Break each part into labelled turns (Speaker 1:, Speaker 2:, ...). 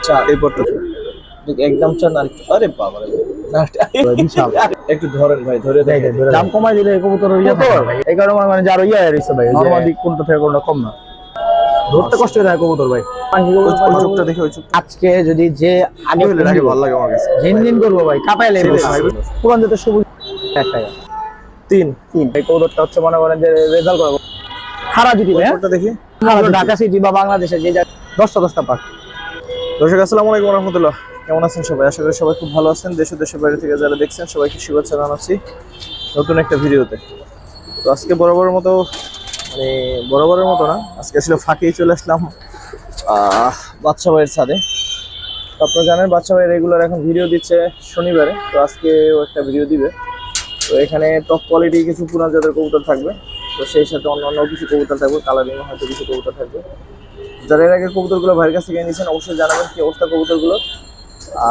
Speaker 1: চার এই পড়তে একদম চার না আরে বাবা রে বিশাল একটু ধরেন ভাই ধরে দেখে দাম কমাই দিলে কবুতর ইয়া থাকে ভাই এই কারণে মানে যার ইয়া হইছে ভাই নরমালি কোনটা থেকে কোনটা কম না ধরতে কষ্ট হয় কবুতর ভাই ওই চোখটা দেখে ওই চোখ আজকে যদি যে আগে হলে লাগে ভালো লাগে আমার কাছে জিনজিন করব ভাই কাপাইলে পুরান যেতে সবুজ 1 টাকা 3 এই কবুতরটা হচ্ছে মনে করেন যে রেজাল্ট করব খারা যদি ভাই ওটা দেখি ঢাকা সিটি বা বাংলাদেশে যে 10টা পাক দর্শক আসসালামু আলাইকুম ওয়া রাহমাতুল্লাহ কেমন আছেন সবাই আশা করি সবাই খুব ভালো আছেন দেশ ও দেশের বাইরে থেকে যারা দেখছেন সবাইকে শুভেচ্ছা জানাচ্ছি নতুন একটা ভিডিওতে তো আজকে বরাবরের মতো না আজকে আসলে ফাঁকেই চলে আসলাম বাদশা ভাইয়ের ছাদে তো আপনারা জানেন বাদশা ভাই রেগুলার এখন ভিডিও দিচ্ছে শনিবারে তো আজকেও একটা ভিডিও দিবে তো এখানে টপ কোয়ালিটি কিছু পুরান জাতের কবুতর থাকবে তো সেই সাথে অন্যান্য কিছু কবুতর থাকবে কালারিং হয়তো কিছু কবুতর থাকবে যারা এর আগে কবুতরগুলো ভাইয়ের কাছ থেকে নিয়েছেন অবশ্যই জানাবেন কি অবস্থা কবুতরগুলো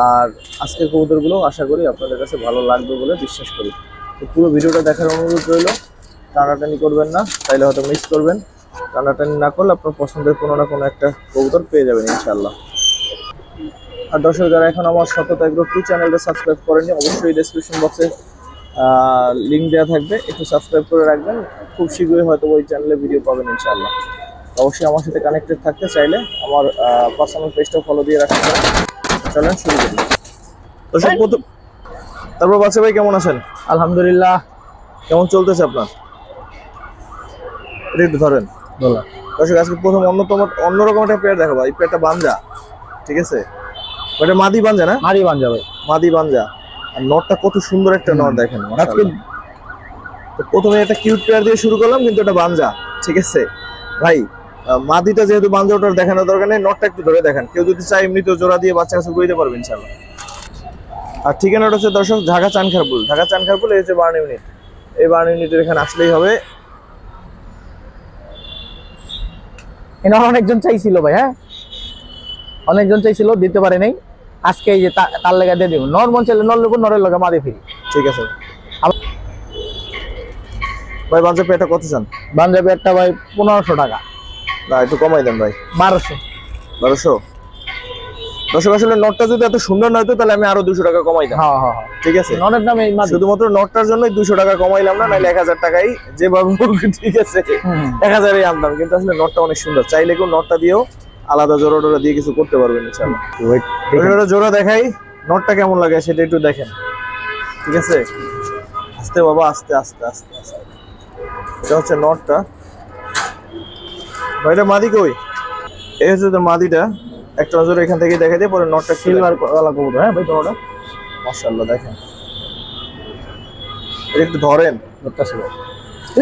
Speaker 1: আর আজকের কবুতরগুলো আশা করি আপনাদের কাছে ভালো লাগবে বলে বিশ্বাস করি তো পুরো ভিডিওটা দেখার অনুরোধ রইল টানাটানি করবেন না তাইলে হয়তো মিস করবেন টানাটানি না করলে আপনার পছন্দের কোনো না কোনো একটা কবুতর পেয়ে যাবেন ইনশাআল্লাহ আর দর্শক যারা এখন আমার সততা এগ্রো চ্যানেলটা সাবস্ক্রাইব করেনি অবশ্যই ডেসক্রিপশন বক্সে লিঙ্ক দেওয়া থাকবে একটু সাবস্ক্রাইব করে রাখবেন খুব শীঘ্রই হয়তো ওই চ্যানেলে ভিডিও পাবেন ইনশাআল্লাহ অবশ্যই আমার সাথে কানেক্টেড থাকতে চাইলে আমার পার্সোনাল পেজটা ফলো দিয়ে রাখতে পারেন চলেন শুরু করি দর্শক তারপর বাদশা ভাই কেমন আছেন আলহামদুলিল্লাহ কেমন চলতেছে আপনার এটা একটু ধরেন দর্শক আজকে প্রথম অন্যরকম একটা পেয়ার দেখাবো এই পেয়ারটা বাঞ্জা ঠিক আছে ওটা মাদি বাঞ্জা না মাদি বাঞ্জা ভাই মাদি বাঞ্জা আর নটটা কত সুন্দর একটা নট দেখেন আজকে তো প্রথমে একটা কিউট পেয়ার দিয়ে শুরু করলাম কিন্তু এটা বাঞ্জা ঠিক আছে ভাই মাদিটা যেহেতু বাঞ্জা ওটার দেখানোর দরকার নেই নটটা একটু ধরে দেখেন কেউ যদি চায় এমনি তো জোড়া দিয়ে বাচ্চা কাছে করে দিতে পারবেন ইনশাআল্লাহ আর ঠিকানাটা হচ্ছে দর্শক ঢাকা চানখারপুল এই হচ্ছে বার্ন ইউনিট এই বার্ন ইউনিটের এখানে আসলেই হবে এখানে অনেকজন চাইছিল ভাই হ্যাঁ অনেকজন চাইছিল দিতে পারে নাই আজকে এই যে তার লেগে দিয়ে দিব নর মন চাইলে নর লোক নরের লগে মাদি ফ্রি ঠিক আছে ভাই বাঞ্জা পেয়ারটা কত চান বাঞ্জা পেয়ারটা ভাই 1500 টাকা না একটু কমাই দেন ভাই 1200 দর্শক আসলে নটটা যদি এত সুন্দর নয় তো তাহলে আমি আরো 200 টাকা কমাই দেব হ্যাঁ ঠিক আছে নটের দামে শুধুমাত্র নটটার জন্যই 200 টাকা কমাইলাম না নাইলে 1000 টাকাই যেভাবে ঠিক আছে 1000 এই আনতাম কিন্তু আসলে নটটা অনেক সুন্দর চাইলে কেউ নটটা দিয়েও আলাদা জোড়া দিয়ে কিছু করতে পারবেন ইনশাআল্লাহ ওইটা জোড়া দেখাই নটটা কেমন লাগে সেটা একটু দেখেন ঠিক আছে আস্তে বাবা আস্তে এটা হচ্ছে নটটা ভাইটা মাদি কই এই হচ্ছে তো মাদিটা একটা নজর এখান থেকে দেখা দিয়ে পরে নটটা সিলভার ওয়ালা কবুতর হ্যাঁ ভাই তোরা মাশাআল্লাহ দেখেন এটা একটু ধরেন নটটা ছিল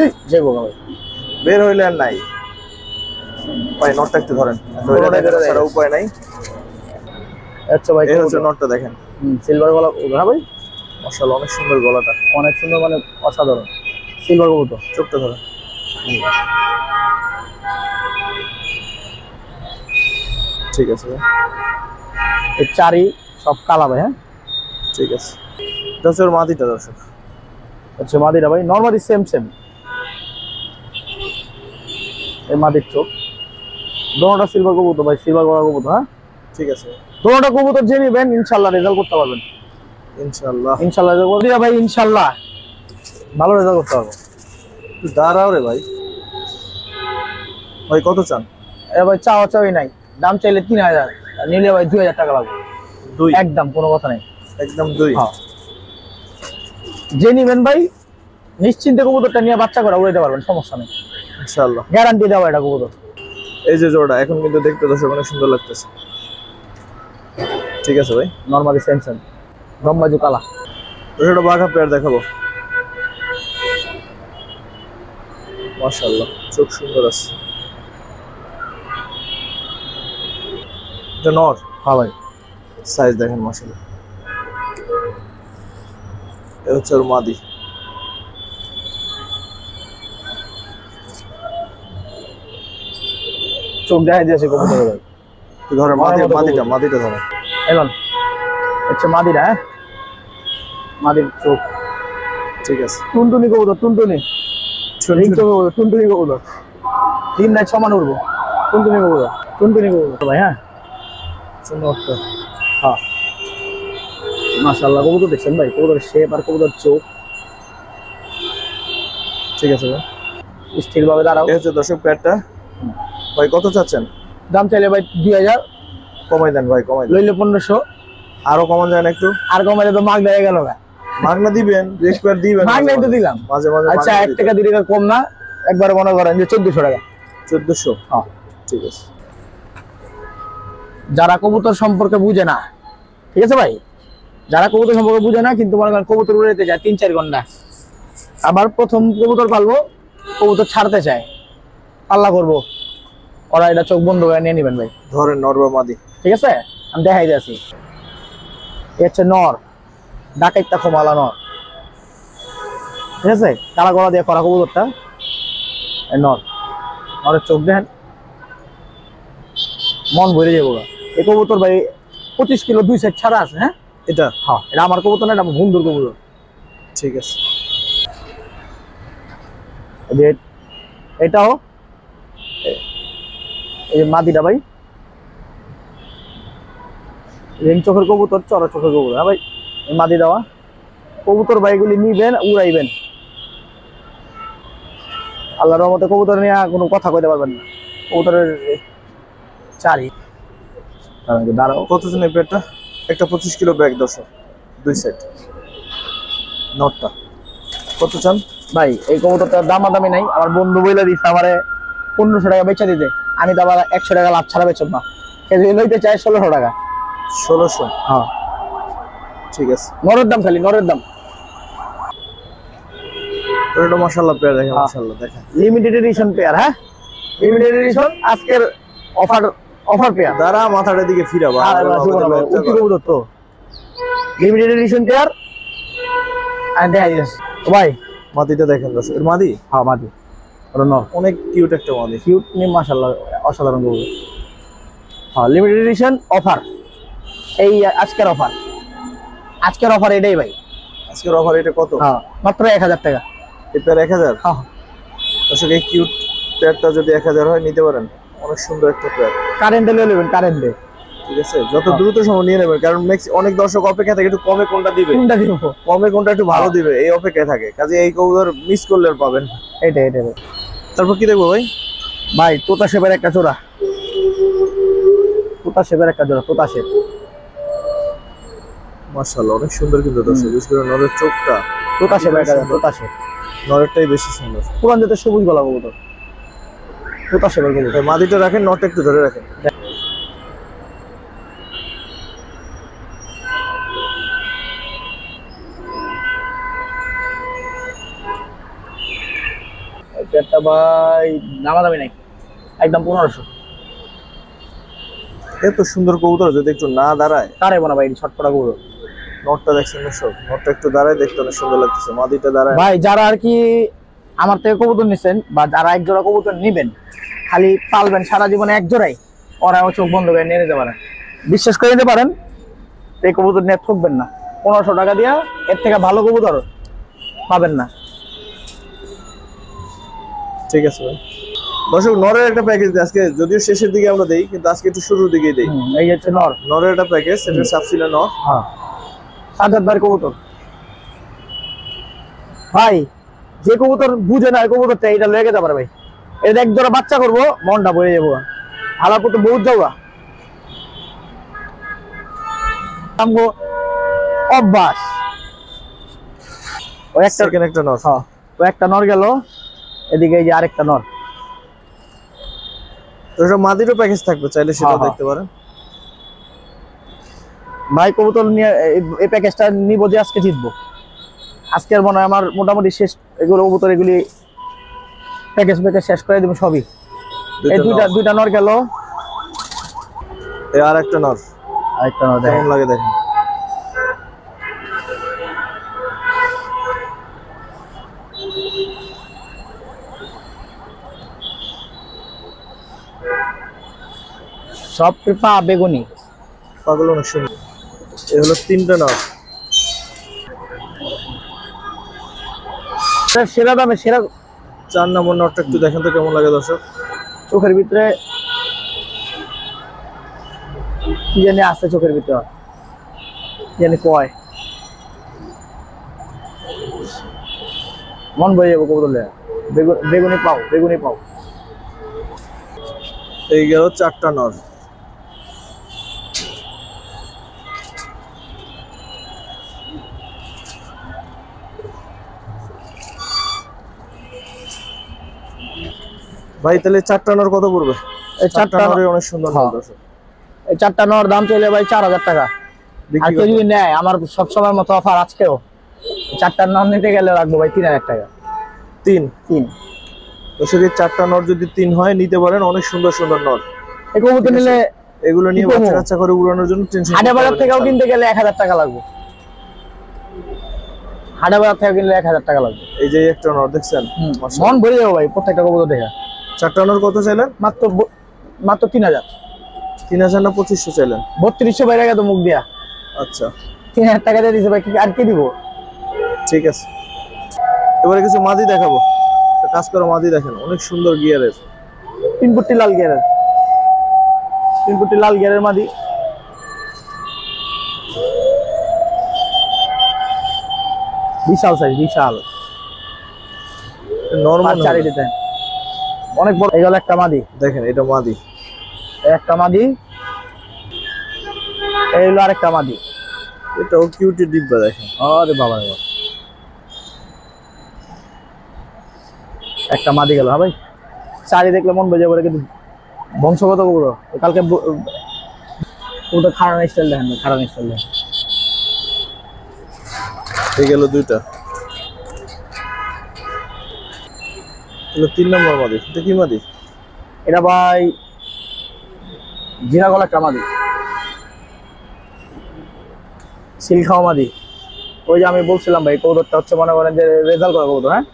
Speaker 1: এই যে বোকা ভাই বের হইলে আর নাই ভাই নটটা একটু ধরেন ছাড়া উপায় নাই আচ্ছা ভাই এই হচ্ছে নটটা দেখেন সিলভার গলা হ্যাঁ ভাই মাশাআল্লাহ অনেক সুন্দর গলাটা অনেক সুন্দর মানে অসাধারণ সিলভার কবুতর চোখটা ধরেন ঠিক আছে এই চারি সব কালা ভাই হ্যাঁ ঠিক আছে এটা হচ্ছে ওর মাদিটা দর্শক আচ্ছা মাদিটা ভাই নরমালি সেম এই মাদির চোখ দোনোটা সিলভার কবুতর ভাই সিলভার গলা কবুতর হ্যাঁ ঠিক আছে দোনোটা কবুতর যে নেবেন ইনশাআল্লাহ রেজাল্ট করতে পারবেন ইনশাআল্লাহ রেজাল্ট করতে ভাই ইনশাআল্লাহ ভালো রেজাল্ট করতে পারবো দাঁড়াও রে ভাই ভাই কত চান এ ভাই চাওয়াই নাই দাম চাইলে 3000 নিলে ভাই 2000 টাকা লাগবে একদম কোনো কথা নাই একদম 2 হ্যাঁ যে নিবেন ভাই নিশ্চিন্তে কবুতরটা নিয়ে বাচ্চা করে উড়াইতে পারবেন সমস্যা নেই ইনশাআল্লাহ গ্যারান্টি দেওয়া এটা কবুতর এই যে জোড়া এখন কিন্তু দেখতে দর্শক অনেক সুন্দর লাগতেছে ঠিক আছে ভাই নরমালি সেম গম্বাজু কালা ওটা বাঘা পেয়ার দেখাবো মাশাআল্লাহ চোখ সুন্দর আছে এটা নর হ্যাঁ ভাই সাইজ দেখেন মাশাআল্লাহ এটা হচ্ছে ওর মাদি চোখ দেখা দিয়েছে কবুতর ভাই তুই ধরে মাদিটা ধরে এলন আচ্ছা মাদিটা হ্যাঁ মাদির চোখ ঠিক আছে টুনটুনি কবুতর টুনটুনি কবুতর 3 রাত সমান উড়বো টুনটুনি কবুতর ভাই হ্যাঁ নটটা
Speaker 2: হ্যাঁ মাশাআল্লাহ কবুতর দেখছেন ভাই, কবুতরের শেপ আর কবুতর চোখ।
Speaker 1: ঠিক আছে ভাই,
Speaker 2: স্থির ভাবে দাঁড়াও।
Speaker 1: এই হচ্ছে দর্শক পেয়ারটা। ভাই কত চাচ্ছেন?
Speaker 2: দাম চাইলে ভাই 2000,
Speaker 1: কমাই দেন ভাই, কমাই দেন।
Speaker 2: লইলে 1500।
Speaker 1: আরো কমান যায় না একটু?
Speaker 2: আর কমাইলে তো মাগ দেয়া গেল না।
Speaker 1: মাগনা দিবেন, রিকোয়ার দিবেন।
Speaker 2: মাগনাই তো দিলাম।
Speaker 1: মাঝে মাঝে
Speaker 2: আচ্ছা 1 টাকা 2 টাকা কম না, একবারে মনে করেন যে 1400 টাকা।
Speaker 1: 1400?
Speaker 2: হ্যাঁ
Speaker 1: ঠিক আছে।
Speaker 2: যারা কবুতর সম্পর্কে বুঝে না, ঠিক আছে ভাই, যারা কবুতর সম্পর্কে বুঝে না কিন্তু মনে করেন কবুতর উড়াইতে যায় 3-4 ঘন্টা, আবার প্রথম কবুতর পালবো, কবুতর ছাড়তে চায়, পাল্লা করবো, ওরা এটা চোখ বন্ধ করে নিয়ে নেবেন ভাই।
Speaker 1: ধরেন নর বা মাদি,
Speaker 2: ঠিক আছে, আমি দেখাই যাচ্ছি। এ হচ্ছে নর, ডাকাইতা খোমালা নর, ঠিক আছে, কালা গলা দিয়ে করা কবুতরটা নর। নরের চোখ দেখেন, মন ভরে যাবো। এই কবুতর ভাই 25 কিলো 2 সেট ছাড়া আছে। হ্যাঁ
Speaker 1: এটা?
Speaker 2: হ্যাঁ, এটা আমার কবুতর না, এটা আমার বন্ধুর কবুতর।
Speaker 1: ঠিক আছে।
Speaker 2: এটাও এই মাদিটা ভাই, রিং চোখের কবুতর, চড়া চোখের কবুতর। হ্যাঁ ভাই, এই মাদি দেওয়া কবুতর ভাই, এগুলি নিবেন, উড়াইবেন। আল্লাহর রহমতে কবুতর নিয়ে কোনো কথা কইতে পারবেন না। কবুতরের চারি দাঁড়াও।
Speaker 1: কত জন এই পেয়ারটা? একটা 25 কিলো ব্যাগ দর্শক, 2 সেট। নটটা কত চান
Speaker 2: ভাই? এই কবুতরটার দামাদামি নাই, আমার বন্ধু বইলে দিচ্ছে আমারে 1500 টাকা বেচা দিতে, আমি তো আবার 100 টাকা লাভ ছাড়া বেচব না। সে যদি লইতে চায় 1600 টাকা।
Speaker 1: 1600?
Speaker 2: হ্যাঁ
Speaker 1: ঠিক আছে।
Speaker 2: নরের দাম, খালি নরের দাম।
Speaker 1: এটা মাশাআল্লাহ পেয়ার দেখেন, মাশাআল্লাহ দেখেন,
Speaker 2: লিমিটেড এডিশন পেয়ার। হ্যাঁ লিমিটেড এডিশন, আজকের অফার পেয়ার।
Speaker 1: দাঁড়া মাথাটার দিকে ফিরাবা।
Speaker 2: কবুতর তো লিমিটেড এডিশন পেয়ার। আর দেখাই যাচ্ছে ভাই,
Speaker 1: মাদিটা দেখেন দর্শক, এর মাদি?
Speaker 2: হ্যাঁ মাদি, ওটা নর,
Speaker 1: অনেক কিউট একটা মাদি।
Speaker 2: কিউট নি মাশাআল্লাহ, অসাধারণ কবুতর। হ্যাঁ লিমিটেড এডিশন অফার, এই আজকের অফার, আজকের অফার এটাই ভাই।
Speaker 1: আজকের অফার এটা কত?
Speaker 2: হ্যাঁ মাত্র 1000 টাকা।
Speaker 1: এই পেয়ার 1000?
Speaker 2: হ্যাঁ
Speaker 1: দর্শক এই কিউট পেয়ারটা যদি 1000 হয় নিতে পারেন, অনেক সুন্দর একটা পেয়ার।
Speaker 2: কারেন্টে নিয়ে নেবেন, কারেন্টে।
Speaker 1: ঠিক আছে, যত দ্রুত সম্ভব নিয়ে নেবেন, কারণ অনেক দর্শক অপেক্ষা থাকে একটু কমে কোনটা দিবে,
Speaker 2: কোনটা দিব,
Speaker 1: কমে কোনটা একটু ভালো দিবে, এই অপেক্ষায় থাকে। কাজে এই কবুতর মিস করলে আর পাবেন।
Speaker 2: এইটাই।
Speaker 1: তারপর কি দেখবো ভাই?
Speaker 2: ভাই তোতা শেপের একটা জোড়া, তোতা শেপের একটা জোড়া, তোতা শেপ।
Speaker 1: মাশাআল্লাহ অনেক সুন্দর কিন্তু দর্শক, বিশেষ করে নরের চোখটা।
Speaker 2: তোতা শেপের একটা তোতা শেপ,
Speaker 1: নরেরটাই বেশি সুন্দর।
Speaker 2: পুরান জাতের সবুজ গলা কবুতর, তোতা শেপের কবুতর।
Speaker 1: মাদিটা রাখেন, নটটা একটু ধরে রাখেন।
Speaker 2: একটা ভাই দামাদামি নাই, একদম 1500।
Speaker 1: এত সুন্দর কবুতর যদি একটু না দাঁড়ায়
Speaker 2: দাঁড়াইবো না ভাই, ছটপটা কবুতর।
Speaker 1: নটটা দেখছেন দর্শক, নটটা একটু দাঁড়ায় দেখতে অনেক সুন্দর লাগতেছে, মাদিটা দাঁড়ায়।
Speaker 2: ভাই যারা আর কি আমার থেকে কবুতর নিচ্ছেন, বা যারা এক জোড়া কবুতর নিবেন, খালি পালবেন সারা জীবনে এক জোড়াই, ওরা চোখ বন্ধ করে নিয়ে নিতে পারেন, বিশ্বাস করে নিতে পারেন। এই কবুতর নিয়ে ঠকবেন না। 1500 টাকা দিয়া এর থেকে ভালো কবুতর পাবেন না।
Speaker 1: ঠিক আছে ভাই। দর্শক নরের একটা প্যাকেজ আজকে, যদিও শেষের দিকে আমরা দেই, কিন্তু আজকে একটু শুরুর দিকেই দেই।
Speaker 2: এই হচ্ছে নর,
Speaker 1: নরের একটা প্যাকেজ, এটা সাবসিলা নর।
Speaker 2: হ্যাঁ সাজাদার কবুতর। ভাই যে কবুতর বুঝে না কবুতরটা, এটা লয়ে যেতে পারে ভাই। এটা এক জোড়া বাচ্চা করবো, মনটা ভরে যাবো। হালার তো বহুত যাওয়া অভ্যাস। ওই
Speaker 1: একটা নর,
Speaker 2: হ্যাঁ ওই একটা নর গেল, এদিকে এই যে আরেকটা নর।
Speaker 1: তো এটা মাদিরও প্যাকেজ থাকবে, চাইলে সেটা দেখতে পারেন
Speaker 2: ভাই। কবুতর নিয়ে এই প্যাকেজটা নিব যে আজকে জিতবো। আজকের মনে হয় আমার মোটামুটি শেষ, এগুলো কবুতর এগুলি প্যাকেজ শেষ করে দেবো সবই। এই দুইটা নর গেল,
Speaker 1: আর একটা নর,
Speaker 2: আরেকটা নর
Speaker 1: কেমন লাগে দেখেন।
Speaker 2: সব পা বেগুনি,
Speaker 1: পাগল অনেক সুন্দর। এই হলো 3টা নর,
Speaker 2: সেরা দামে সেরা।
Speaker 1: 4 নম্বর নটটা একটু দেখেন তো কেমন লাগে দর্শক।
Speaker 2: চোখের ভিতরে কি জানি আছে চোখের ভিতর, কি জানি কয়, মন বয়ে যাবো কবুতরলে। বেগুনি পাও, বেগুনি পাও।
Speaker 1: এই গেল 4টা নর। ভাই তাহলে 4টা নর কত পড়বে?
Speaker 2: এই 4টা
Speaker 1: নরে অনেক সুন্দর বলতেছে।
Speaker 2: এই 4টা নর দাম চলে ভাই 4000 টাকা। আর কেউ যদি নেয়, আমার সবসময় মতো অফার আজকেও, 4টা নর নিতে গেলে রাখবো ভাই 3000 টাকা।
Speaker 1: 3
Speaker 2: 3
Speaker 1: তো যদি 4টা নর যদি 3 হয় নিতে পারেন, অনেক সুন্দর সুন্দর নর।
Speaker 2: এই কবুতর নিলে
Speaker 1: এগুলো নিয়ে বাচ্চা কাচ্চা করে উড়ানোর জন্য টেনশন।
Speaker 2: হাটে বাজার থেকেও কিনতে গেলে 1000 টাকা লাগবে। হাটে বাজার থেকে কিনলে 1000 টাকা লাগবে।
Speaker 1: এই যে একটা নর দেখছেন,
Speaker 2: মন ভরে যাবো ভাই প্রত্যেকটা কবুতর দেখে।
Speaker 1: 4টা নর কত চাইলেন?
Speaker 2: মাত্র 3000।
Speaker 1: 3000 না 2500 চাইলেন?
Speaker 2: 3200 বাইরে গেছে মুখ দিয়া।
Speaker 1: আচ্ছা
Speaker 2: 3000 টাকা দিয়ে দিছে ভাই, আর কি দিব? ঠিক
Speaker 1: আছে। এবারে কিছু মাদি দেখাবো। কাজ করা মাদি দেখেন, অনেক সুন্দর গিয়ারের,
Speaker 2: 3 ফুটি লাল গিয়ারের, 3 ফুটি লাল গিয়ারের মাদি। বিশাল সাইজ, বিশাল
Speaker 1: নরমাল
Speaker 2: চারিদিকে অনেক বড়। এই গেল একটা মাদি,
Speaker 1: দেখেন এটা মাদি,
Speaker 2: একটা মাদি। এই হলো আরেকটা মাদি,
Speaker 1: এটাও কিউটি ডিব্বা দেখেন।
Speaker 2: আরে বাবা রে, একটা মাদি গেল। হ্যাঁ ভাই, চারি দেখলে মন বেজে পড়ে। কিন্তু বংশগত কবুতর। কালকে ওটা খাড়ানো স্টাইল দেখেন, খাড়ানো স্টাইল দেখেন।
Speaker 1: এই গেল 2টা। এগুলো 3 নম্বর মাদি। এটা কি মাদি?
Speaker 2: এটা ভাই জিরা গলা একটা মাদি, সিল খাওয়া মাদি। ওই যে আমি বলছিলাম ভাই, কবুতরটা হচ্ছে মনে করেন যে রেজাল্ট করা কবুতর। হ্যাঁ,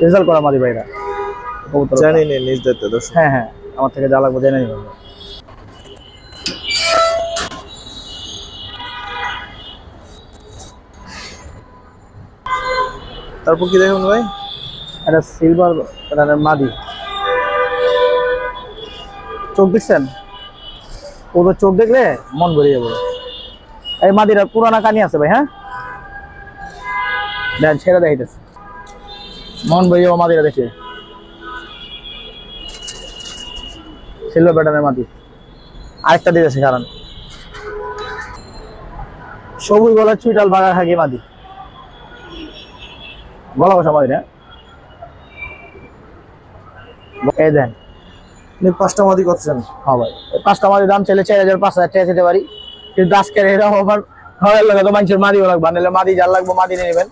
Speaker 2: রেজাল্ট করা মাদি ভাইরা কবুতর।
Speaker 1: জানি না নিজ দায়িত্ব দর্শক।
Speaker 2: হ্যাঁ হ্যাঁ, আমার থেকে যা লাগবে জেনে নিবেন।
Speaker 1: তারপর কি দেখুন ভাই?
Speaker 2: এটা সিলভার মাদি। চোখ দেখছেন? ওদের চোখ দেখলে মন ভরে যাবে। এই মাদিরা পুরানা কানি আছে ভাই। হ্যাঁ দেন, ছেড়ে দেখাইতেছে, মন ভরে যাবো মাদিরা দেখে। সিলভার প্যাটার্নের মাদি। আরেকটা দিতেছে কারণ সবুজ গলার চুইটাল ভাগা খাগি মাদি, গলা বসা মাদি। হ্যাঁ এই দেন,
Speaker 1: 5টা মাদি করছেন?
Speaker 2: হ্যাঁ ভাই, 5টা মাদি দাম চাইলে 4000 5000 টাকা যেতে পারি। কিন্তু আজকে এরকম আবার ঘরের লোক তো মানুষের মাদিও লাগবে, নাহলে মাদি যার লাগবে মাদি নিয়ে নেবেন।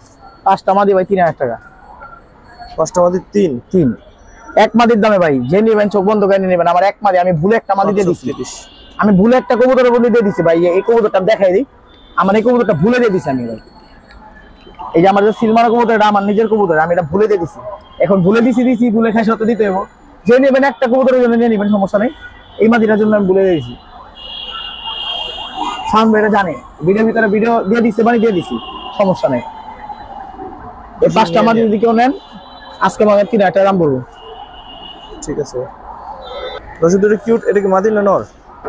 Speaker 2: 5টা মাদি ভাই 3000 টাকা।
Speaker 1: 5টা মাদি 3
Speaker 2: এক মাদির দামে ভাই যে নেবেন চোখ বন্ধ করে নেবেন। আমার এক মাদি, আমি ভুলে একটা মাদি দিয়ে দিচ্ছি। আমি ভুলে একটা কবুতরের বলি দিয়ে দিচ্ছি ভাই। এই কবুতরটা দেখাই দিই, আমার এই কবুতরটা ভুলে দিয়ে দিচ্ছি আমি ভাই। এই যে আমার যে সিলমারা কবুতর, এটা আমার নিজের কবুতর, আমি এটা ভুলে দিয়ে দিচ্ছি। এখন ভুলে দিছি ভুলে খাই সত্য দিতে হবে। যে নেবেন একটা কবুতরের জন্য নিয়ে নেবেন, সমস্যা নেই। এই মাদিটার জন্য আমি ভুলে দিয়েছি। সাউন্ড এটা জানে, ভিডিওর ভিতরে ভিডিও দিয়ে দিচ্ছে, মানে দিয়ে দিছি, সমস্যা নেই। এই 5টা মাদি যদি কেউ নেন, আজকে আমাদের 3000 টাকা দাম পড়বো।
Speaker 1: ঠিক আছে দর্শক, এটা কিউট। এটা কি মাদি না নর?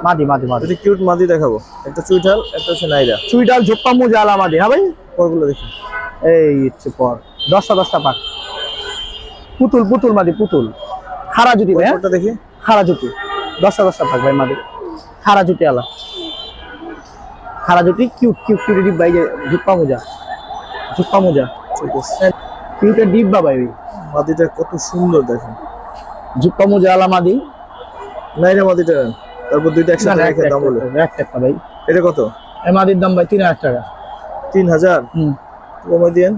Speaker 2: মাদি মাদি মাদি।
Speaker 1: এটা কিউট মাদি দেখাবো। একটা চুইটাল, একটা হচ্ছে নাইরা।
Speaker 2: চুইটাল ঝোপ্পা মুজা আলা মাদি। হ্যাঁ ভাই,
Speaker 1: পরগুলো দেখি।
Speaker 2: এই হচ্ছে পর 10টা পাক। পুতুল পুতুল মাদি, পুতুল খাড়া জুটি ভাই।
Speaker 1: পরটা দেখি।
Speaker 2: খাড়া জুটি 10টা পাক ভাই মাদি, খাড়া জুটি আলা, খাড়া জুটি। কিউট কিউট কিউট ভাই, যে ঝোপ্পা মুজা, ঝোপ্পা মুজা।
Speaker 1: ঠিক আছে,
Speaker 2: কিউটের ডিব্বা ভাই।
Speaker 1: মাদিটা কত সুন্দর দেখেন,
Speaker 2: ঝোপ্পা মুজা আলা মাদি।
Speaker 1: নাইরা মাদিটা নেন, তারপর 2টা একসাথে রেখে দাম বলে।
Speaker 2: একটা ভাই।
Speaker 1: এটা কত?
Speaker 2: এই মাদির দাম ভাই 3000 টাকা।
Speaker 1: 3000? কমে দিয়েন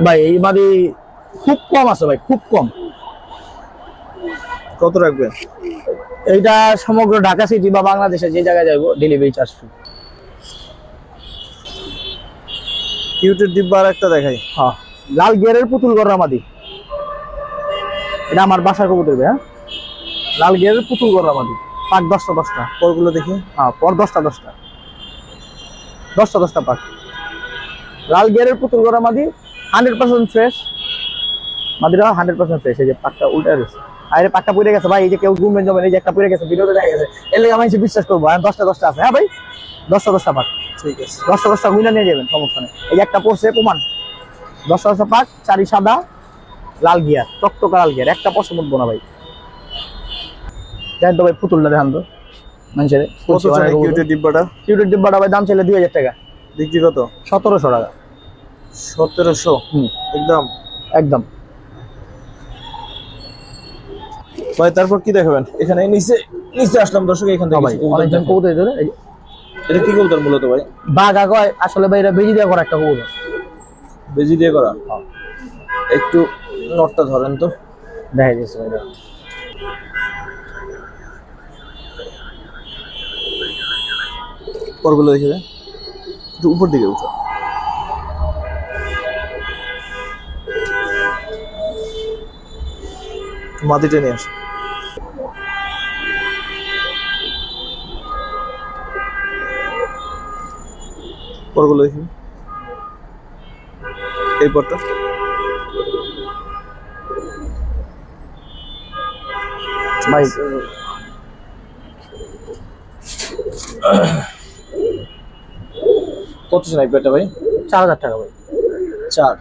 Speaker 2: ভাই। এই মাদি খুব কম আছে ভাই, খুব কম।
Speaker 1: কত রাখবেন?
Speaker 2: এইটা সমগ্র ঢাকা সিটি বা বাংলাদেশে যে জায়গায় যাইবো ডেলিভারি চার্জ ফ্রি।
Speaker 1: কিউটের ডিব্বা আর একটা দেখাই।
Speaker 2: হ্যাঁ, লাল গিয়ারের পুতুল গড়া মাদি। এটা আমার বাসার কবুতর। হ্যাঁ, লাল গিয়ারের পুতুল গড়া মাদি। পাক 10টা।
Speaker 1: পরগুলো দেখি।
Speaker 2: হ্যাঁ, পর 10টা পাক। লাল গিয়ারের পুতুল গড়া মাদি, 100% ফ্রেশ মাদিরা, 100% ফ্রেশ। এই যে পাকটা উল্টা রয়েছে, আরে পাক্কা পড়ে গেছে ভাই, এই যে কেউ ঘুমবেন যাবেন, এই যে একটা পড়ে গেছে, ভিডিওতে দেখা গেছে, এর লেগে আমি বিশ্বাস করবো। আর 10টা আছে, হ্যাঁ ভাই 10টা পাক,
Speaker 1: ঠিক আছে
Speaker 2: 10টা গুইনা নিয়ে যাবেন, সমস্যা নেই। এই যে একটা পড়ছে প্রমাণ, 10টা পাক, চারি সাদা, লাল গিয়ার, টকটকা লাল গিয়ার, একটা পশম উঠবো না ভাই। দেখেন তো ভাই পুতুলটা দেখান তো মানুষের।
Speaker 1: কত চাই কিউটের ডিব্বাটা?
Speaker 2: কিউটের ডিব্বাটা ভাই দাম চাইলে 2000 টাকা,
Speaker 1: বিক্রি কত?
Speaker 2: 1700 টাকা।
Speaker 1: 1700? একদম
Speaker 2: একদম
Speaker 1: ভাই। তারপর কি দেখাবেন? এখানে নিচে নিচে আসলাম দর্শক, এখান থেকে
Speaker 2: ভাই অনেকজন কবুতর ধরে।
Speaker 1: এটা কি কবুতর মূলত ভাই?
Speaker 2: বাঘা কয় আসলে ভাই, এটা বেজি দিয়ে করা একটা কবুতর।
Speaker 1: বেজি দিয়ে করা? একটু নটটা ধরেন তো,
Speaker 2: দেখা যাচ্ছে ভাই।
Speaker 1: পরগুলো দেখে দেন, একটু উপর দিকে উঠো। মাটিটা নিয়ে আসো। পরগুলো দেখি, এই পরটা
Speaker 2: ভাই
Speaker 1: কত স্নাইপারটা ভাই?
Speaker 2: 4000 টাকা ভাই।
Speaker 1: 4?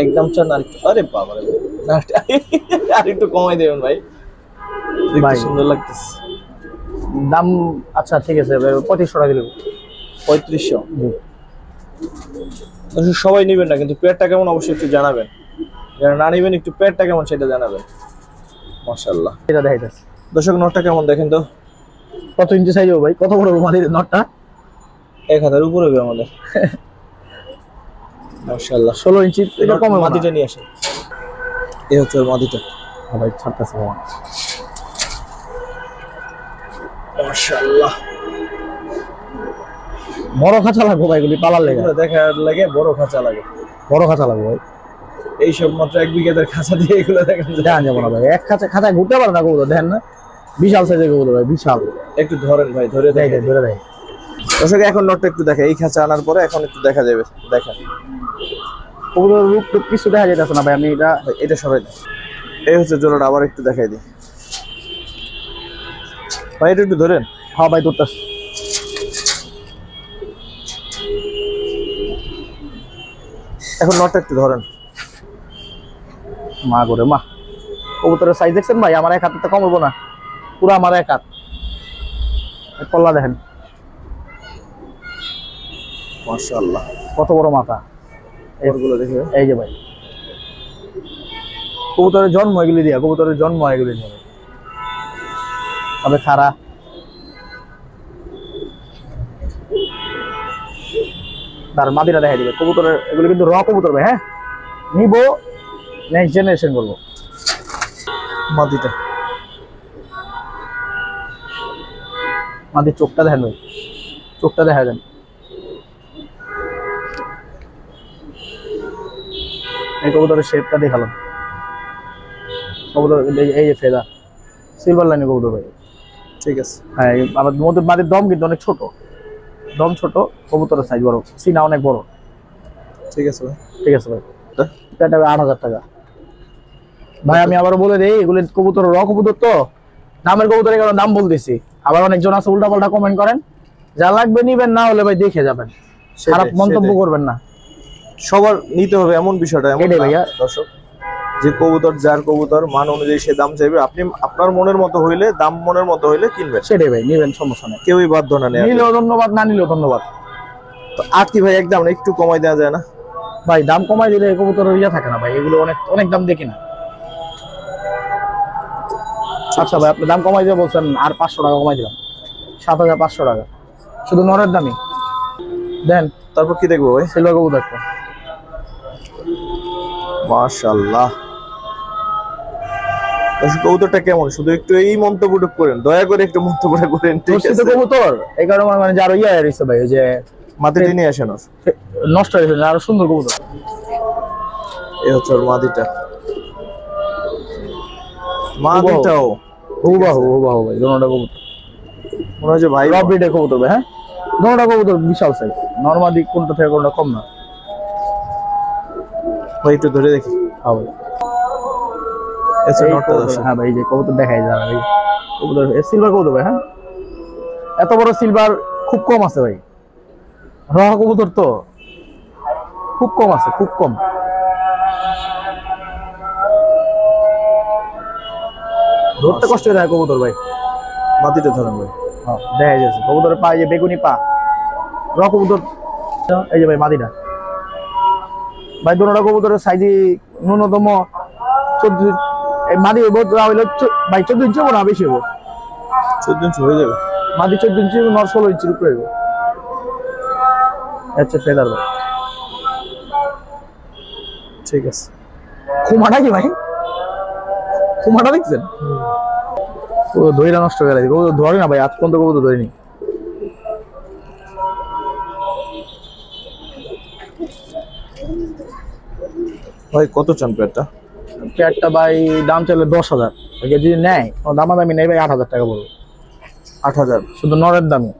Speaker 1: একদম 4 না? আরে বাবা রে, না আর একটু কমাই দেবেন ভাই, দেখতে সুন্দর লাগতেছে।
Speaker 2: দাম আচ্ছা ঠিক আছে ভাই, 2500 টাকা দিলে।
Speaker 1: 3500? সবাই নেবেন না কিন্তু, পেয়ারটা কেমন অবশ্যই একটু জানাবেন। যারা না নেবেন একটু পেয়ারটা কেমন সেটা জানাবেন। মাশাআল্লাহ,
Speaker 2: এটা দেখাইতেছে
Speaker 1: দর্শক নটটা কেমন দেখেন তো।
Speaker 2: কত ইঞ্চি সাইজ হবে ভাই? কত বড় মাটির নটটা?
Speaker 1: 1000 উপরে হবে আমাদের। মাশাআল্লাহ
Speaker 2: 16 ইঞ্চি। এটা কম হবে।
Speaker 1: মাটিটা নিয়ে আসেন, এই হচ্ছে ওর মাটিটা।
Speaker 2: ভাই ছাড়তেছে ভাই।
Speaker 1: মাশাআল্লাহ
Speaker 2: বড় খাঁচা লাগবে ভাই, এগুলি পালার লেগে।
Speaker 1: দেখার লাগে বড় খাঁচা লাগে,
Speaker 2: বড় খাঁচা লাগবে ভাই।
Speaker 1: এইসব মাত্র 1 বিঘাদের খাঁচা দিয়ে এগুলো দেখেন
Speaker 2: দেখান যাবো না ভাই, এক খাঁচায় ঘুরতে পারে না কবুতর, দেখেন না বিশাল সাইজের কবুতর ভাই, বিশাল।
Speaker 1: একটু ধরেন ভাই, ধরে
Speaker 2: দেখ
Speaker 1: দেখেন।
Speaker 2: ধরে দেখ
Speaker 1: দর্শক এখন নটটা একটু দেখে, এই খাঁচা আনার পরে এখন একটু দেখা যাবে। দেখেন
Speaker 2: কবুতর রূপ টুপ কিছু দেখা যাইতেছে না ভাই। আমি
Speaker 1: এটা সবাই দেখ, এই হচ্ছে জোড়াটা। আবার একটু দেখাই দিই ভাই, এটা একটু ধরেন।
Speaker 2: হ্যাঁ ভাই তোরটা
Speaker 1: এখন নটটা একটু ধরেন।
Speaker 2: মা করে মা, কবুতরের সাইজ দেখছেন ভাই? আমার এক হাতে তো কম হবো না, পুরো আমার এক হাত। পল্লা দেখেন
Speaker 1: মাশাআল্লাহ
Speaker 2: কত বড় মাথা।
Speaker 1: এগুলো দেখে
Speaker 2: এই যে ভাই কবুতরের জন্ম এগুলি দিয়া, কবুতরের জন্ম এগুলি দিয়ে। তবে খারা তার মাদিরা দেখাই দিবে। কবুতরের এগুলি কিন্তু র কবুতর ভাই। হ্যাঁ নিবো, নেক্সট জেনারেশন করবো।
Speaker 1: মাটিটা
Speaker 2: মাদির চোখটা দেখেন ভাই, চোখটা দেখা দেন। এই কবুতরের শেপটা দেখালাম। কবুতর এই যে ফেদা সিলভার লাইনের কবুতর ভাই।
Speaker 1: ঠিক আছে।
Speaker 2: হ্যাঁ আমাদের মাদির দম কিন্তু অনেক ছোট, দম ছোট, কবুতরের সাইজ বড়, সিনা অনেক বড়।
Speaker 1: ঠিক আছে ভাই,
Speaker 2: ঠিক আছে ভাই। এটা 8000 টাকা ভাই। আমি আবার বলে দিই, এগুলো কবুতর র কবুতর তো, দামের কবুতরের কারণে দাম বলতেছি। আবার অনেকজন আছে উল্টা পাল্টা কমেন্ট করেন, যা লাগবে নিবেন, না হলে ভাই দেখে যাবেন, খারাপ মন্তব্য করবেন না।
Speaker 1: সবার নিতে হবে এমন বিষয়টা এমন
Speaker 2: এটাই ভাইয়া।
Speaker 1: দর্শক, যে কবুতর যার কবুতর মান অনুযায়ী সে দাম চাইবে। আপনি আপনার মনের মতো হইলে, দাম মনের মতো হইলে কিনবেন,
Speaker 2: সেটাই ভাই, নিবেন, সমস্যা নেই।
Speaker 1: কেউই বাধ্য না নেই।
Speaker 2: নিলেও ধন্যবাদ, না নিলেও ধন্যবাদ।
Speaker 1: তো আর কি ভাই, একদম একটু কমাই দেওয়া যায় না
Speaker 2: ভাই? দাম কমাই দিলে কবুতরের ইয়ে থাকে না ভাই, এগুলো অনেক অনেক দাম দেখি না। আচ্ছা ভাই আপনি দাম কমাই দিয়ে বলছেন, আর 500 টাকা কমাই দিলাম, 7500 টাকা শুধু নরের দামই দেন।
Speaker 1: তারপর কি দেখবো ভাই?
Speaker 2: সিলভার কবুতরটা
Speaker 1: মাশাআল্লাহ। কবুতরটা কেমন শুধু একটু এই মন্তব্যটুকু করেন, দয়া করে একটু মন্তব্যটা করেন। ঠিক আছে
Speaker 2: কবুতর এই কারণে মানে যার ইয়ে হয়েছে ভাই, ওই যে
Speaker 1: মাটিটা নিয়ে আসেন,
Speaker 2: নষ্ট হয়েছে, আরো সুন্দর কবুতর।
Speaker 1: এই হচ্ছে ওর মাদিটা, মাদিটাও
Speaker 2: হুবাহু হুবাহু ভাই। দোনোটা কবুতর
Speaker 1: মনে হয় যে ভাই
Speaker 2: রব ব্রিডের কবুতর ভাই। হ্যাঁ দোনোটা কবুতর বিশাল সাইজ, নরমালি কোনটা থেকে কোনটা কম না
Speaker 1: ভাই। একটু ধরে দেখি।
Speaker 2: হ্যাঁ ভাই
Speaker 1: এসে
Speaker 2: এই
Speaker 1: নটটা
Speaker 2: কবুতর,
Speaker 1: দর্শক।
Speaker 2: হ্যাঁ ভাই এই যে কবুতর দেখাই যারা ভাই, কবুতর সিলভার কবুতর ভাই। হ্যাঁ, এত বড় সিলভার খুব কম আছে ভাই, রহা কবুতর তো খুব কম আছে, খুব কম। ধরতে কষ্ট হয়ে যায় কবুতর ভাই।
Speaker 1: মাটিতে ধরেন ভাই।
Speaker 2: হ্যাঁ, দেখা যাচ্ছে কবুতরের পা, এই যে বেগুনি পা, রহা কবুতর। এই যে ভাই মাদিটা ভাই, দুটোটা কবুতরের সাইজে ন্যূনতম 14, এই মাদি হইব হইলো ভাই 14 ইঞ্চি হবো না, বেশি হবো।
Speaker 1: 14 ইঞ্চি হয়ে যাবে।
Speaker 2: মাদি 14 ইঞ্চি, নর 16 ইঞ্চির উপরে হইব। আচ্ছা ফেদার ভাই,
Speaker 1: ঠিক আছে।
Speaker 2: খুমাটা কি ভাই, খুমাটা দেখছেন? ও দইটা নষ্ট হয়ে গেছে, কবুতর ধরে না ভাই, আজ পর্যন্ত কবুতর ধরিনি।
Speaker 1: ভাই কত চান পেয়ারটা?
Speaker 2: পেয়ারটা ভাই দাম চাইলে 10,000, যদি নেয় দামাদামি নেই ভাই 8,000 টাকা পড়বে।
Speaker 1: 8,000
Speaker 2: শুধু নরের দামে।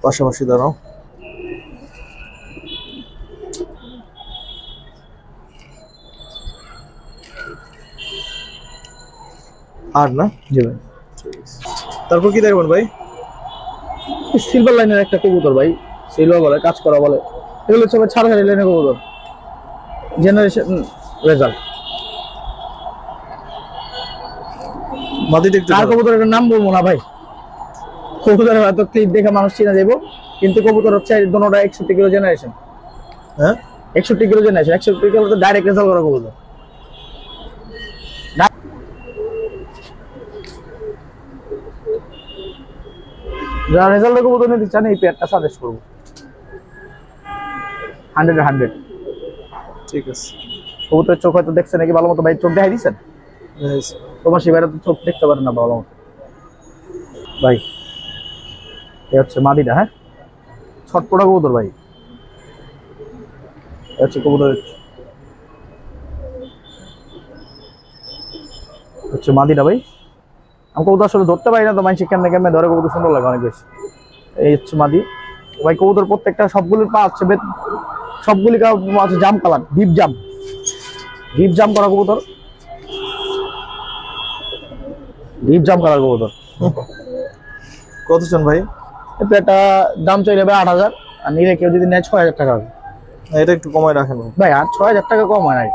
Speaker 1: পাশাপাশি দাঁড়াও। আর না,
Speaker 2: জি ভাই।
Speaker 1: তারপর কি দেখবেন ভাই?
Speaker 2: সিলভার লাইনের একটা কবুতর ভাই, সিলভার বলে, কাজ করা বলে, এগুলো হচ্ছে ছাড়া ছাড়ি লাইনের কবুতর, জেনারেশন রেজাল্ট।
Speaker 1: মাটিতে একটু
Speaker 2: আর কবুতরের নাম বলবো না ভাই, কবুতরের হয়তো ক্লিপ দেখে মানুষ চিনা যাবো, কিন্তু কবুতর হচ্ছে দোনোটা 61 কিলো জেনারেশন।
Speaker 1: হ্যাঁ
Speaker 2: 61 কিলো জেনারেশন, 61 কিলো তো ডাইরেক্ট রেজাল্ট করা কবুতর। যারা রেজাল্টের কবুতর নিতে চান এই পেয়ারটা সাজেস্ট করবো, 100
Speaker 1: ঠিক আছে।
Speaker 2: কবুতরের চোখ হয়তো দেখছেন নাকি ভালো মতো ভাই, চোখ দেখাই দিচ্ছেন? প্রবাসী ভাইরা তো চোখ দেখতে পারেন না ভালো মতো ভাই। এ হচ্ছে মাদিটা, হ্যাঁ ছটপটা কবুতর ভাই, এ হচ্ছে কবুতর, হচ্ছে মাদিটা ভাই। আমি কবুতর আসলে ধরতে পারি না তো, মানুষ কেমনে কেমনে ধরে, কবুতর সুন্দর লাগে অনেক বেশি। এই হচ্ছে মাদি ভাই, কবুতর প্রত্যেকটা সবগুলির পা হচ্ছে সবগুলি আছে জাম কালার, ডিপ জাম করা কবুতর, ডিপ জাম কালার কবুতর।
Speaker 1: কত চান ভাই?
Speaker 2: এটা দাম চাইলে ভাই 8,000, আর নিলে কেউ যদি নেয় 6,000 টাকা হবে।
Speaker 1: এটা একটু কমায় রাখেন ভাই।
Speaker 2: ভাই আর 6,000 টাকা কম হয় নাই,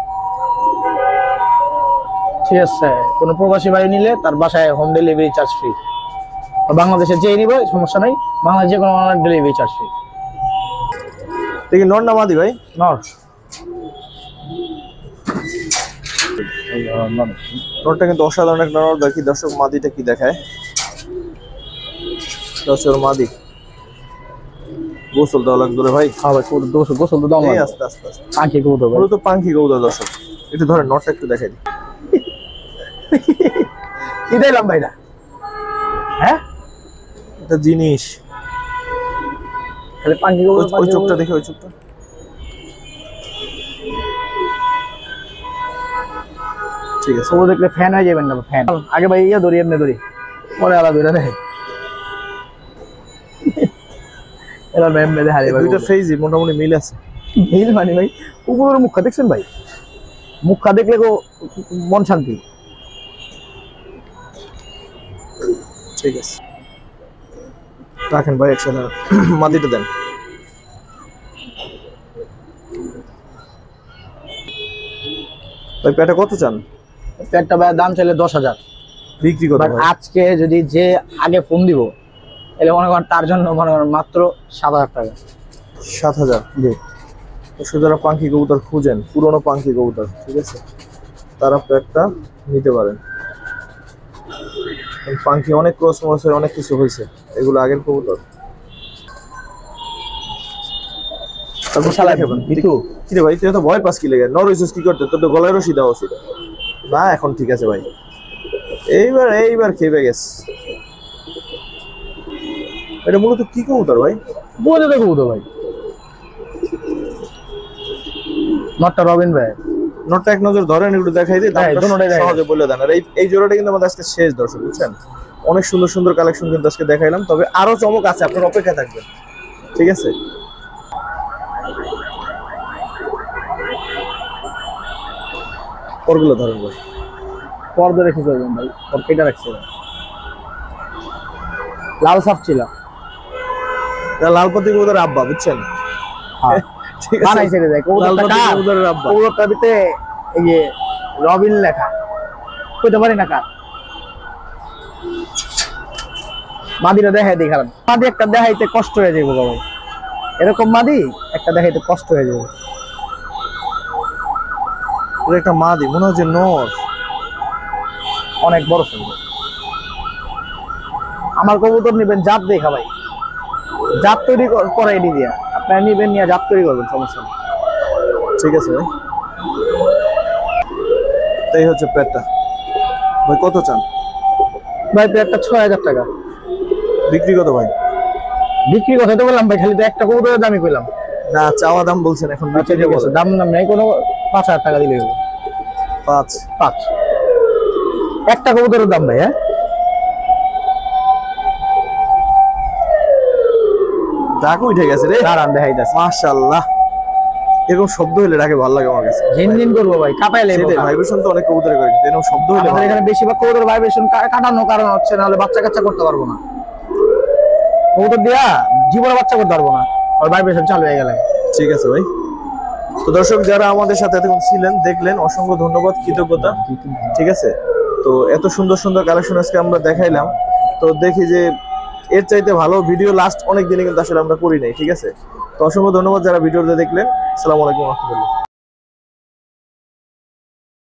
Speaker 2: ঠিক আছে? কোনো প্রবাসী ভাই নিলে তার বাসায় হোম ডেলিভারি চার্জ ফ্রি, বাংলাদেশে যেই নিবে সমস্যা নাই, বাংলাদেশে কোনো অনলাইন ডেলিভারি চার্জ ফ্রি।
Speaker 1: দেখি নর না মাদি ভাই?
Speaker 2: নর।
Speaker 1: নরটা কিন্তু অসাধারণ একটা নর। দেখি দর্শক মাদিটা কি দেখায়। দর্শক মাদি গোসল দেওয়া লাগবে ভাই।
Speaker 2: হ্যাঁ ভাই, গোসল তো দাম
Speaker 1: এই
Speaker 2: লাগে।
Speaker 1: আস্তে আস্তে আস্তে
Speaker 2: পাখি কবুতর ভাই,
Speaker 1: তো পাঙ্খি গৌদা। দর্শক একটু ধরেন, নরটা একটু দেখাই দিই।
Speaker 2: কি দিলাম ভাই না, হ্যাঁ
Speaker 1: এটা জিনিস।
Speaker 2: খালি পাখি কবুতর,
Speaker 1: ওই চোখটা দেখে, ওই চোখটা ঠিক আছে।
Speaker 2: কবুতর দেখলে ফ্যান হয়ে যাবেন না, ফ্যান। আগে ভাই ইয়া ধরি, এমনি ধরি, পরে আলাদা ধরে দেখে এবার এমনি দেখালে ভাই
Speaker 1: দুইটা ফেজই মোটামুটি মিল আছে।
Speaker 2: মিল মানে ভাই, উপরের মুখটা দেখছেন ভাই, মুখটা দেখলে মন শান্তি।
Speaker 1: ঠিক আছে, রাখেন ভাই একসাথে। মাদিটা দেন। ভাই পেটা কত চান?
Speaker 2: একটা ভাই দাম চাইলে 10,000,
Speaker 1: বিক্রি কত
Speaker 2: বাট
Speaker 1: ভাই?
Speaker 2: আজকে যদি যে আগে ফোন দিব তাহলে মনে করেন তার জন্য মনে করেন মাত্র 7,000 টাকা।
Speaker 1: 7,000?
Speaker 2: জি।
Speaker 1: তো যারা পাঙ্খি কবুতর খুঁজেন, পুরনো পাঙ্খি কবুতর, ঠিক আছে, তারা পেটটা নিতে পারেন। পাঙ্খি অনেক ক্রস মরসের অনেক কিছু হয়েছে, এগুলো আগের কবুতর। তারপর
Speaker 2: শালা খাবেন বিটু,
Speaker 1: কি রে ভাই, তুই তো ভয় পাস কি লেগে? নর হইছিস কি করতে? তোর তো গলায় রশি দেওয়া উচিত না। এখন ঠিক আছে ভাই, এইবার খেয়ে গেছে। এটা মূলত কি কবুতর ভাই?
Speaker 2: বলে দেখো তো ভাই, নটটা রবিন ভাই।
Speaker 1: নটটা এক নজর ধরেন, একটু দেখাই দিই,
Speaker 2: হ্যাঁ, দুটোটাই দেখাই
Speaker 1: সহজে বলে দেন। আর এই জোড়াটা কিন্তু আমাদের আজকে শেষ দর্শক, বুঝছেন? অনেক সুন্দর সুন্দর কালেকশন কিন্তু আজকে দেখাইলাম, তবে আরো চমক আছে, আপনার অপেক্ষা থাকবেন, ঠিক আছে? পরগুলো ধরেন ভাই।
Speaker 2: পর ধরে কি করবেন ভাই? পর কেটে রাখছি লাল সাপ ছিল।
Speaker 1: এটা লালপাতি কবুতরের আব্বা, বুঝছেন?
Speaker 2: হ্যাঁ
Speaker 1: ঠিক আছে,
Speaker 2: বানাইছে রে ভাই
Speaker 1: লালপাতি
Speaker 2: কবুতরটা কার?
Speaker 1: কবুতরের আব্বা।
Speaker 2: কবুতরটার ভিতরে এই যে রবিন লেখা, কইতে পারি না কার। মাদিটা দেখাই দিই খারাপ, মাদি একটা দেখাইতে কষ্ট হয়ে যাবো ভাই, এরকম মাদি একটা দেখাইতে কষ্ট হয়ে যাবে।
Speaker 1: ওর একটা মাদি মনে হচ্ছে নর,
Speaker 2: অনেক বড় সুন্দর। আমার কবুতর নিবেন জাত দেখা ভাই, জাত তৈরি করাই নি দিয়া, আপনারা নিবেন নিয়ে জাত তৈরি করবেন, সমস্যা নেই।
Speaker 1: ঠিক আছে ভাই। তাই হচ্ছে পেটটা ভাই। কত চান
Speaker 2: ভাই প্লেটটা ৬,০০০ টাকা।
Speaker 1: বিক্রি কত ভাই?
Speaker 2: বিক্রি কথা তো বললাম ভাই, খালি তো একটা কবুতরের দামই কইলাম।
Speaker 1: না, চাওয়া দাম বলছেন, এখন
Speaker 2: আচ্ছা
Speaker 1: বিক্রি
Speaker 2: ঠিক আছে,
Speaker 1: বলেন।
Speaker 2: দাম নাম নেই কোনো, ৫,০০০ টাকা দিলে হবে।
Speaker 1: 5
Speaker 2: 5 একটা কবুতরের দাম ভাই। হ্যাঁ
Speaker 1: ডাক উঠে গেছে রে,
Speaker 2: দাঁড়ান দেখাইতেছে।
Speaker 1: মাশাআল্লাহ। এরকম শব্দ হলে ডাকে ভালো লাগে আমার কাছে।
Speaker 2: ঝিনঝিন করবো ভাই, কাঁপাইলে
Speaker 1: সেটাই, ভাইব্রেশন তো অনেক কবুতরে করে, কিন্তু এরকম শব্দ হলে
Speaker 2: আমাদের
Speaker 1: ভালো
Speaker 2: এখানে
Speaker 1: লাগে।
Speaker 2: বেশিরভাগ কবুতর ভাইব্রেশন কাটানোর কারণ হচ্ছে, নাহলে বাচ্চা কাচ্চা করতে পারবো না, কবুতর দিয়া জীবনে বাচ্চা করতে পারবো না, আর ভাইব্রেশন চালু হয়ে গেলে।
Speaker 1: ঠিক আছে ভাই। তো দর্শক যারা আমাদের সাথে এতক্ষণ ছিলেন, দেখলেন, অসংখ্য ধন্যবাদ, কৃতজ্ঞতা। ঠিক আছে, তো এত সুন্দর সুন্দর কালেকশন আজকে আমরা দেখাইলাম। তো দেখি যে এর চাইতে ভালো ভিডিও লাস্ট অনেক দিনে কিন্তু আসলে আমরা করি নাই। ঠিক আছে, তো অসংখ্য ধন্যবাদ যারা ভিডিওটা দেখলেন। আসসালামু আলাইকুম ওয়া রাহমাতুল্লাহ।